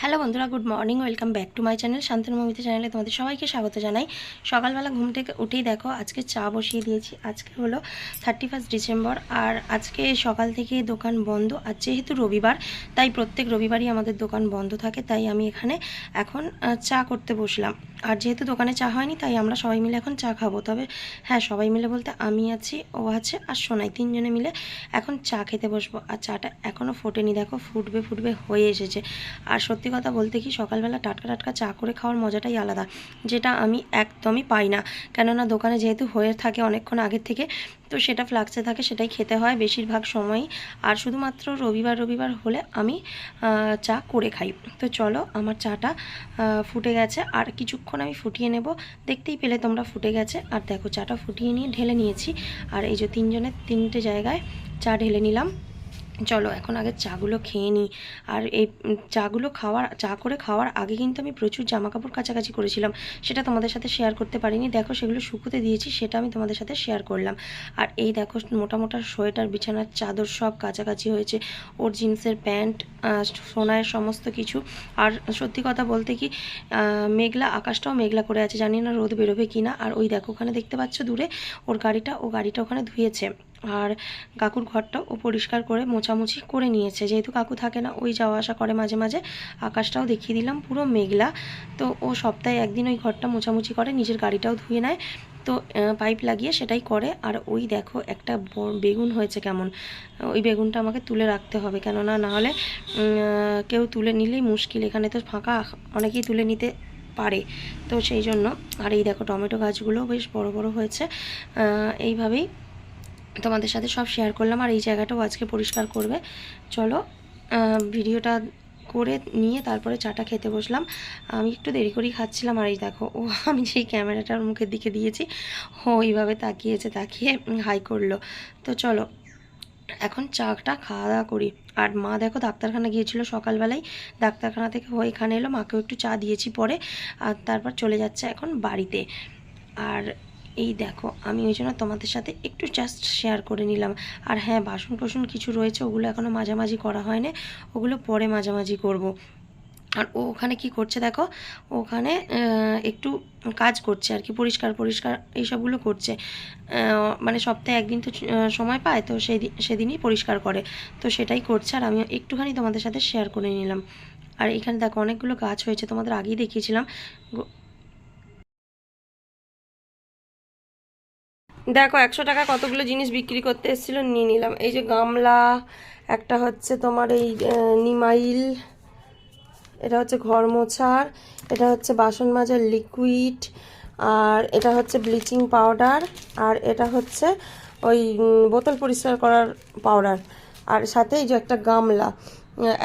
Hello বন্ধুরা, good morning. Welcome back to my channel Shantanu Mamita চ্যানেলে তোমাদের সবাইকে স্বাগত জানাই। সকালবেলা ঘুম থেকে উঠেই দেখো আজকে চা বসিয়ে দিয়েছি। আজকে হলো 31 ডিসেম্বর, আর আজকে সকাল থেকে দোকান বন্ধ। আর যেহেতু রবিবার, তাই প্রত্যেক রবিবারই আমাদের দোকান বন্ধ থাকে। তাই আমি এখানে এখন চা করতে বসলাম। আর যেহেতু দোকানে চা হয়নি, তাই আমরা সবাই মিলে এখন চা খাবো। তবে হ্যাঁ, সবাই মিলে বলতে আমি আছি, ও আছে আর সোনাই, তিনজনে মিলে এখন চা খেতে বসবো। আর চাটা এখনও ফোটেনি, দেখো ফুটবে ফুটবে হয়ে এসেছে। আর সত্যি কথা বলতে কি, সকালবেলা টাটকা টাটকা চা করে খাওয়ার মজাটাই আলাদা, যেটা আমি একদমই পাই না। কেননা দোকানে যেহেতু হয়ে থাকে অনেকক্ষণ আগের থেকে, তো সেটা ফ্লাক্সে থাকে, সেটাই খেতে হয় বেশিরভাগ সময়ই। আর শুধুমাত্র রবিবার রবিবার হলে আমি চা করে খাই। তো চলো, আমার চাটা ফুটে গেছে, আর কিছুক্ষণ আমি ফুটিয়ে নেব। দেখতেই পেলে তোমরা ফুটে গেছে। আর দেখো, চাটা ফুটিয়ে নিয়ে ঢেলে নিয়েছি। আর এই যে তিনজনের তিনটে জায়গায় চা ঢেলে নিলাম। চলো এখন আগে চাগুলো খেয়ে নিই। আর এই চা করে খাওয়ার আগে কিন্তু আমি প্রচুর জামাকাপড় কাচাকাচি করেছিলাম, সেটা তোমাদের সাথে শেয়ার করতে পারিনি। দেখো, সেগুলো শুকোতে দিয়েছি, সেটা আমি তোমাদের সাথে শেয়ার করলাম। আর এই দেখো, মোটা মোটা সোয়েটার, বিছানার চাদর সব কাচাকাচি হয়েছে, ওর জিন্সের প্যান্ট, সোনার সমস্ত কিছু। আর সত্যি কথা বলতে কি, মেঘলা আকাশটাও মেঘলা করে আছে, জানি না রোদ বেরোবে কিনা। আর ওই দেখো, ওখানে দেখতে পাচ্ছ দূরে ওর গাড়িটা ওখানে ধুয়েছে। আর কাকুর ঘরটাও ও পরিষ্কার করে মোছামুছি করে নিয়েছে, যেহেতু কাকু থাকে না, ওই যাওয়া আসা করে মাঝে মাঝে। আকাশটাও দেখিয়ে দিলাম পুরো মেঘলা। তো ও সপ্তাহে একদিন ওই ঘরটা মোছামুছি করে, নিজের গাড়িটাও ধুয়ে নেয়। তো পাইপ লাগিয়ে সেটাই করে। আর ওই দেখো, একটা বেগুন হয়েছে কেমন, ওই বেগুনটা আমাকে তুলে রাখতে হবে, কেননা নাহলে কেউ তুলে নিলেই মুশকিল। এখানে তো ফাঁকা, অনেকেই তুলে নিতে পারে, তো সেই জন্য। আর এই দেখো, টমেটো গাছগুলো বেশ বড় বড় হয়েছে। এইভাবেই তোমাদের সাথে সব শেয়ার করলাম। আর এই জায়গাটাও আজকে পরিষ্কার করবে। চলো, ভিডিওটা করে নিয়ে তারপরে চাটা খেতে বসলাম। আমি একটু দেরি করেই খাচ্ছিলাম। আর এই দেখো, ও আমি যেই ক্যামেরাটার মুখের দিকে দিয়েছি, ও এইভাবে তাকিয়েছে, তাকিয়ে হাই করলো। তো চলো এখন চাটা খাওয়া দাওয়া করি। আর মা দেখো ডাক্তারখানা গিয়েছিল সকালবেলায়, ডাক্তারখানা থেকে হয়ে এখানে এলো, মাকেও একটু চা দিয়েছি পরে। আর তারপর চলে যাচ্ছে এখন বাড়িতে। আর এই দেখো, আমি ওই জন্য তোমাদের সাথে একটু জাস্ট শেয়ার করে নিলাম। আর হ্যাঁ, বাসন কোসন কিছু রয়েছে, ওগুলো এখনও মাঝামাঝি করা হয়নি, ওগুলো পরে মাঝামাঝি করব। আর ও ওখানে কি করছে দেখো, ওখানে একটু কাজ করছে আর কি, পরিষ্কার পরিষ্কার এইসবগুলো করছে। মানে সপ্তাহে একদিন তো সময় পায়, তো সেদিনই পরিষ্কার করে, তো সেটাই করছে। আর আমি একটুখানি তোমাদের সাথে শেয়ার করে নিলাম। আর এখানে দেখো, অনেকগুলো গাছ হয়েছে, তোমাদের আগেই দেখিয়েছিলাম। দেখো, 100 টাকা কতগুলো জিনিস বিক্রি করতে এসেছিল, নিয়ে নিলাম। এই যে গামলা, একটা হচ্ছে তোমার এই নিমাইল, এটা হচ্ছে ঘর মোছার, এটা হচ্ছে বাসন মাজার লিকুইড, আর এটা হচ্ছে ব্লিচিং পাউডার, আর এটা হচ্ছে ওই বোতল পরিষ্কার করার পাউডার। আর সাথে এই যে একটা গামলা,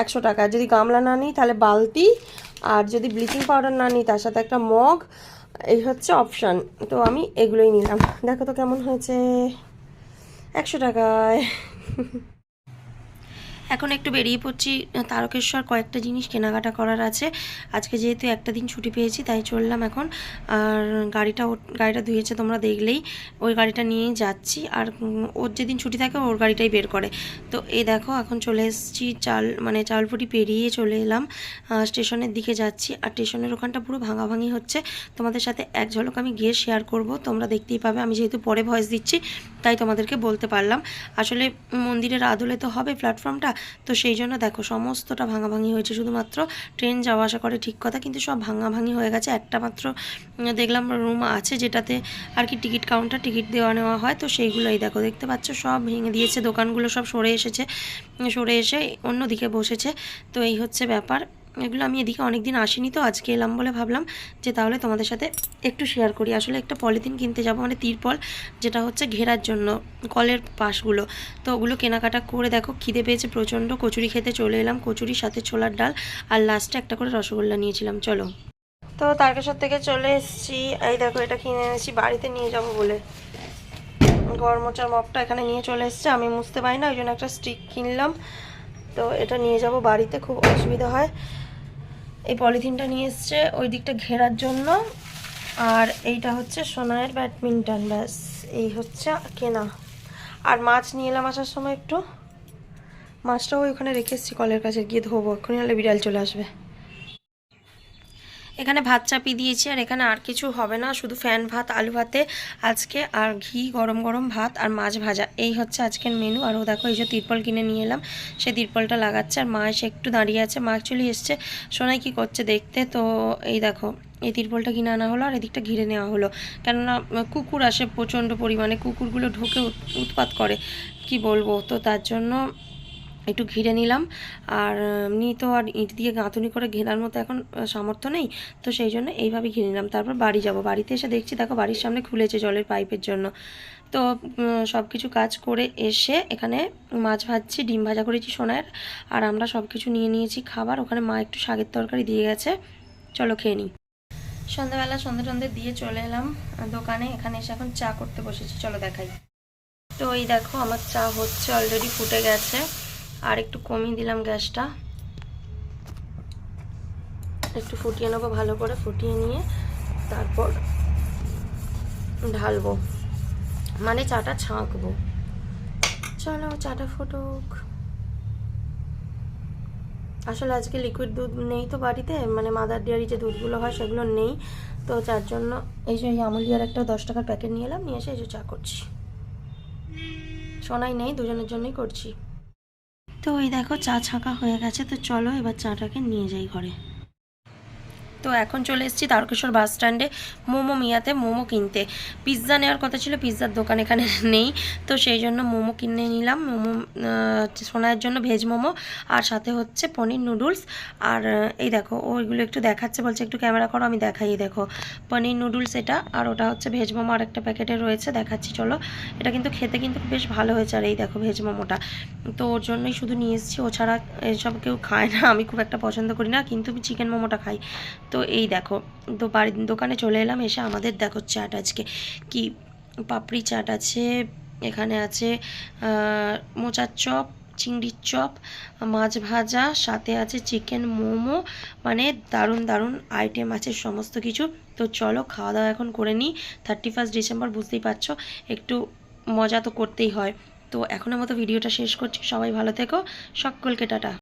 100 টাকা। যদি গামলা না নিই তাহলে বালতি, আর যদি ব্লিচিং পাউডার না নিই তার সাথে একটা মগ। এই হচ্ছে অপশান। তো আমি এগুলোই নিলাম। দেখো তো কেমন হয়েছে, 100 টাকায়। এখন একটু বেরিয়ে পড়ছি তারকেশ্বর, কয়েকটা জিনিস কেনাকাটা করার আছে। আজকে যেহেতু একটা দিন ছুটি পেয়েছি, তাই চললাম এখন। আর গাড়িটা ধুয়েছে তোমরা দেখলেই, ওই গাড়িটা নিয়েই যাচ্ছি। আর ওর যেদিন ছুটি থাকে ওর গাড়িটাই বের করে। তো এই দেখো, এখন চলে এসেছি চালপুটি পেরিয়ে চলে এলাম, স্টেশনের দিকে যাচ্ছি। আর স্টেশনের ওখানটা পুরো ভাঙাভাঙি হচ্ছে, তোমাদের সাথে এক ঝলক আমি গিয়ে শেয়ার করব, তোমরা দেখতেই পাবে। আমি যেহেতু পরে ভয়েস দিচ্ছি, তাই তোমাদেরকে বলতে পারলাম। আসলে মন্দিরের আদলে তো হবে প্ল্যাটফর্মটা, তো সেই জন্য দেখো সমস্তটা ভাঙাভাঙি হয়েছে। শুধুমাত্র ট্রেন যাওয়া আসা করে, ঠিক কথা, কিন্তু সব ভাঙাভাঙি হয়ে গেছে। একটা মাত্র দেখলাম রুম আছে, যেটাতে আর কি টিকিট কাউন্টার, টিকিট দেওয়া নেওয়া হয়, তো সেইগুলোই দেখো, দেখতে পাচ্ছ সব ভেঙে দিয়েছে। দোকানগুলো সব সরে এসে অন্যদিকে বসেছে। তো এই হচ্ছে ব্যাপার। এগুলো আমি এদিকে অনেক দিন আসিনি, তো আজকে এলাম বলে ভাবলাম যে তাহলে তোমাদের সাথে একটু শেয়ার করি। আসলে একটা পলিথিন কিনতে যাব, মানে তিরপল, যেটা হচ্ছে ঘেরার জন্য কলের পাশগুলো। তো ওগুলো কেনাকাটা করে দেখো, খিদে পেয়েছে প্রচণ্ড, কচুরি খেতে চলে এলাম। কচুরির সাথে ছোলার ডাল, আর লাস্টে একটা করে রসগোল্লা নিয়েছিলাম। চলো, তো তারকেশ্বর থেকে চলে এসেছি। এই দেখো, এটা কিনে এনেছি বাড়িতে নিয়ে যাব বলে। ঘর মোচার মগটা এখানে নিয়ে চলে এসছে, আমি মুছতে পারি না, ওই জন্য একটা স্টিক কিনলাম। তো এটা নিয়ে যাব বাড়িতে, খুব অসুবিধা হয়। এই পলিথিনটা নিয়ে এসছে ওই দিকটা ঘেরার জন্য। আর এইটা হচ্ছে সোনায়ের ব্যাডমিন্টন, ব্যাস এই হচ্ছে কেনা। আর মাছ নিয়ে এলাম আসার সময় একটু, মাছটাও ওইখানে রেখে এসেছি কলের কাছে, গিয়ে ধোবো, এক্ষুনি হলে বিড়াল চলে আসবে। এখানে ভাত চাপিয়ে দিয়েছি, আর এখানে আর কিছু হবে না, শুধু ফ্যান ভাত আলু ভাতে আজকে, আর ঘি গরম গরম ভাত আর মাছ ভাজা, এই হচ্ছে আজকের মেনু। আর ও দেখো এই যে তিরপল কিনে নিয়ে এলাম, সেই তিরপলটা লাগাচ্ছে, আর মা এসে একটু দাঁড়িয়ে আছে, মা অ্যাকচুয়ালি এসছে সোনাই কী করছে দেখতে। তো এই দেখো এই তিরপলটা কিনে আনা হলো, আর এদিকটা ঘিরে নেওয়া হলো, কেননা কুকুর আসে প্রচণ্ড পরিমাণে, কুকুরগুলো ঢুকে উৎপাত করে কি বলবো, তো তার জন্য একটু ঘিরে নিলাম। আর এমনি তো আর ইট দিয়ে গাঁথুনি করে ঘেরার মতো এখন সামর্থ্য নেই, তো সেই জন্য এইভাবে ঘিরে নিলাম। তারপর বাড়ি যাব, বাড়িতে এসে দেখছি দেখো বাড়ির সামনে খুলেছে জলের পাইপের জন্য। তো সব কিছু কাজ করে এসে এখানে মাছ ভাজছি, ডিম ভাজা করেছি সোনার, আর আমরা সব কিছু নিয়ে নিয়েছি খাবার। ওখানে মা একটু শাকের তরকারি দিয়ে গেছে, চলো খেয়ে নিই। সন্ধ্যাবেলা সন্ধ্যে দিয়ে চলে এলাম দোকানে, এখানে এসে এখন চা করতে বসেছি, চলো দেখাই। তো এই দেখো আমার চা হচ্ছে, অলরেডি ফুটে গেছে, আর একটু কমিয়ে দিলাম গ্যাসটা, একটু ফুটিয়ে নেবো ভালো করে, ফুটিয়ে নিয়ে তারপর ঢালবো, মানে চাটা ছাঁকবো। চলো চাটা ফুটুক। আসলে আজকে লিকুইড দুধ নেই তো বাড়িতে, মানে মাদার ডেয়ারি যে দুধগুলো হয় সেগুলো নেই, তো যার জন্য এই যে আমুলিয়ার একটা 10 টাকার প্যাকেট নিয়ে এলাম, নিয়ে এসে এই যে চা করছি। সোনাই নেই, দুজনের জন্যই করছি। তো এই দেখো চা ছাঁকা হয়ে গেছে, তো চলো এবার চাটাকে নিয়ে যাই ঘরে। তো এখন চলে এসেছি তারকেশ্বর বাস স্ট্যান্ডে মোমো মিয়াতে মোমো কিনতে। পিৎজা নেওয়ার কথা ছিল, পিৎজার দোকান এখানে নেই, তো সেই জন্য মোমো কিনে নিলাম। মোমো সোনার জন্য ভেজ মোমো, আর সাথে হচ্ছে পনির নুডলস। আর এই দেখো ওইগুলো একটু দেখাচ্ছে, বলছে একটু ক্যামেরা করো, আমি দেখাই। দেখো পনির নুডলস এটা, আর ওটা হচ্ছে ভেজ মোমো আর একটা প্যাকেটে রয়েছে, দেখাচ্ছি চলো। এটা কিন্তু খেতে কিন্তু বেশ ভালো হয়েছে, আর এই দেখো ভেজ মোমোটা, তো ওর জন্যই শুধু নিয়ে এসেছি, ও ছাড়া এসব কেউ খায় না, আমি খুব একটা পছন্দ করি না, কিন্তু আমি চিকেন মোমোটা খাই। তো এই দেখো, তো বাড়ির দোকানে চলে এলাম, এসে আমাদের দেখো চাট আজকে কি পাপড়ি চাট আছে, এখানে আছে মোচার চপ, চিংড়ির চপ, মাছ ভাজা, সাথে আছে চিকেন মোমো, মানে দারুণ দারুণ আইটেম আছে সমস্ত কিছু। তো চলো খাওয়া দাওয়া এখন করে নিই, 31 ডিসেম্বর বুঝতেই পারছো, একটু মজা তো করতেই হয়। তো এখনের মতো ভিডিওটা শেষ করছি, সবাই ভালো থেকো, সকলকে টাটা।